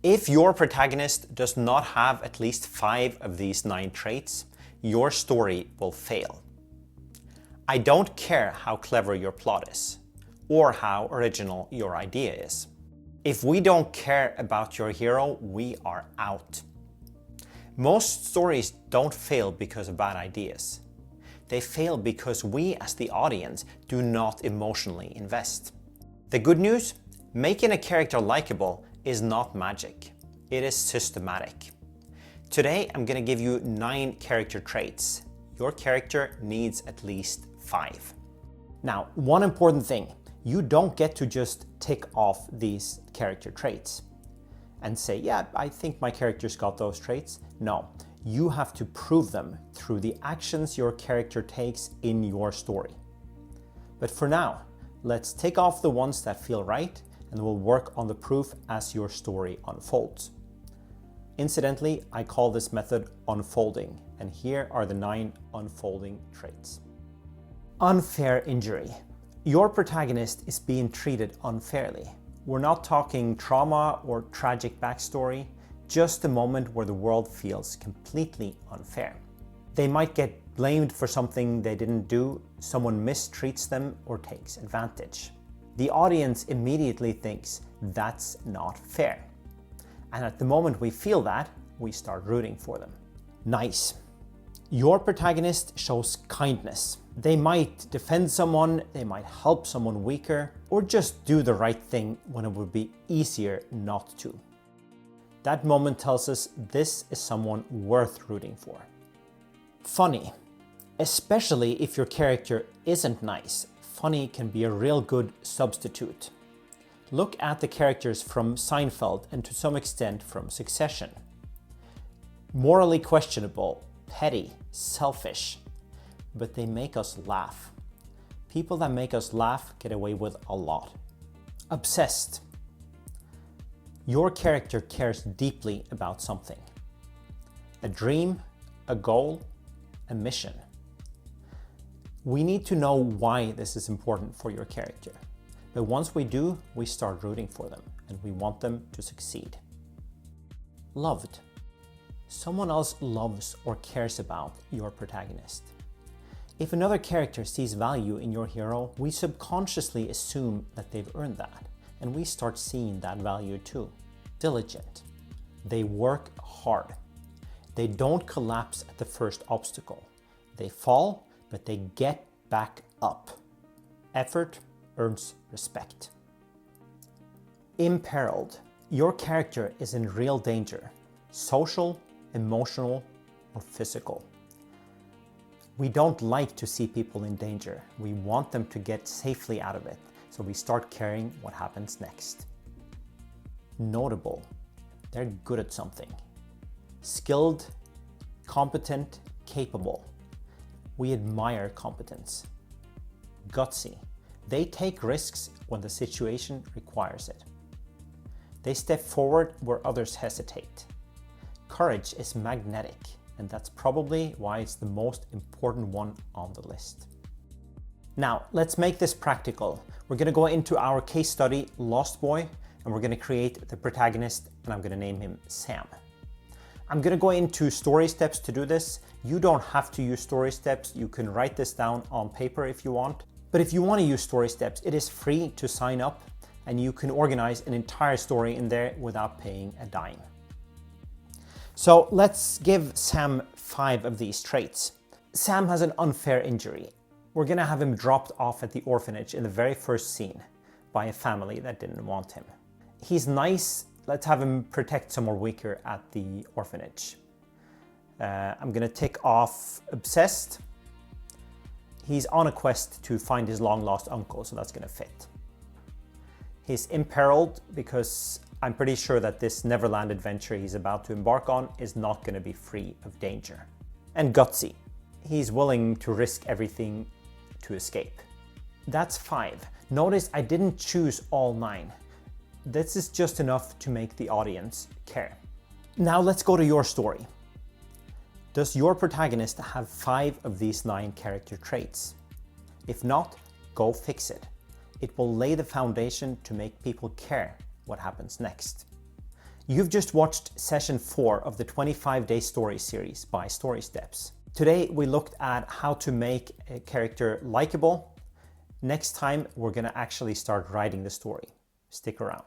If your protagonist does not have at least 5 of these 9 traits, your story will fail. I don't care how clever your plot is, or how original your idea is. If we don't care about your hero, we are out. Most stories don't fail because of bad ideas. They fail because we as the audience do not emotionally invest. The good news? Making a character likable is not magic. It is systematic. Today I'm going to give you 9 character traits. Your character needs at least 5. Now, one important thing. You don't get to just tick off these character traits and say, yeah, I think my character's got those traits. No, you have to prove them through the actions your character takes in your story. But for now, let's tick off the ones that feel right, and we'll work on the proof as your story unfolds. Incidentally, I call this method unfolding, and here are the 9 unfolding traits. Unfair injury. Your protagonist is being treated unfairly. We're not talking trauma or tragic backstory, just a moment where the world feels completely unfair. They might get blamed for something they didn't do, someone mistreats them or takes advantage. The audience immediately thinks that's not fair. And at the moment we feel that, we start rooting for them. Nice. Your protagonist shows kindness. They might defend someone, they might help someone weaker, or just do the right thing when it would be easier not to. That moment tells us this is someone worth rooting for. Funny. Especially if your character isn't nice, funny can be a real good substitute. Look at the characters from Seinfeld and to some extent from Succession. Morally questionable, petty, selfish, but they make us laugh. People that make us laugh get away with a lot. Obsessed. Your character cares deeply about something. A dream, a goal, a mission. We need to know why this is important for your character. But once we do, we start rooting for them and we want them to succeed. Loved. Someone else loves or cares about your protagonist. If another character sees value in your hero, we subconsciously assume that they've earned that, and we start seeing that value too. Diligent. They work hard. They don't collapse at the first obstacle. They fall, but they get back up. Effort earns respect. Imperiled. Your character is in real danger. Social, emotional, or physical. We don't like to see people in danger. We want them to get safely out of it, so we start caring what happens next. Notable. They're good at something. Skilled, competent, capable. We admire competence. Gutsy. They take risks when the situation requires it. They step forward where others hesitate. Courage is magnetic, and that's probably why it's the most important one on the list. Now, let's make this practical. We're going to go into our case study, Lost Boy, and we're going to create the protagonist, and I'm going to name him Sam. I'm going to go into StorySteps to do this. You don't have to use StorySteps. You can write this down on paper if you want. But if you want to use StorySteps, it is free to sign up, and you can organize an entire story in there without paying a dime. So let's give Sam 5 of these traits. Sam has an unfair injury. We're gonna have him dropped off at the orphanage in the very first scene by a family that didn't want him. He's nice. Let's have him protect someone weaker at the orphanage. I'm gonna tick off obsessed. He's on a quest to find his long lost uncle, so that's gonna fit. He's imperiled because I'm pretty sure that this Neverland adventure he's about to embark on is not going to be free of danger. And gutsy. He's willing to risk everything to escape. That's 5. Notice I didn't choose all 9. This is just enough to make the audience care. Now let's go to your story. Does your protagonist have 5 of these 9 character traits? If not, go fix it. It will lay the foundation to make people care what happens next. You've just watched session 4 of the 25-day story series by StorySteps. Today we looked at how to make a character likable. Next time we're going to actually start writing the story. Stick around.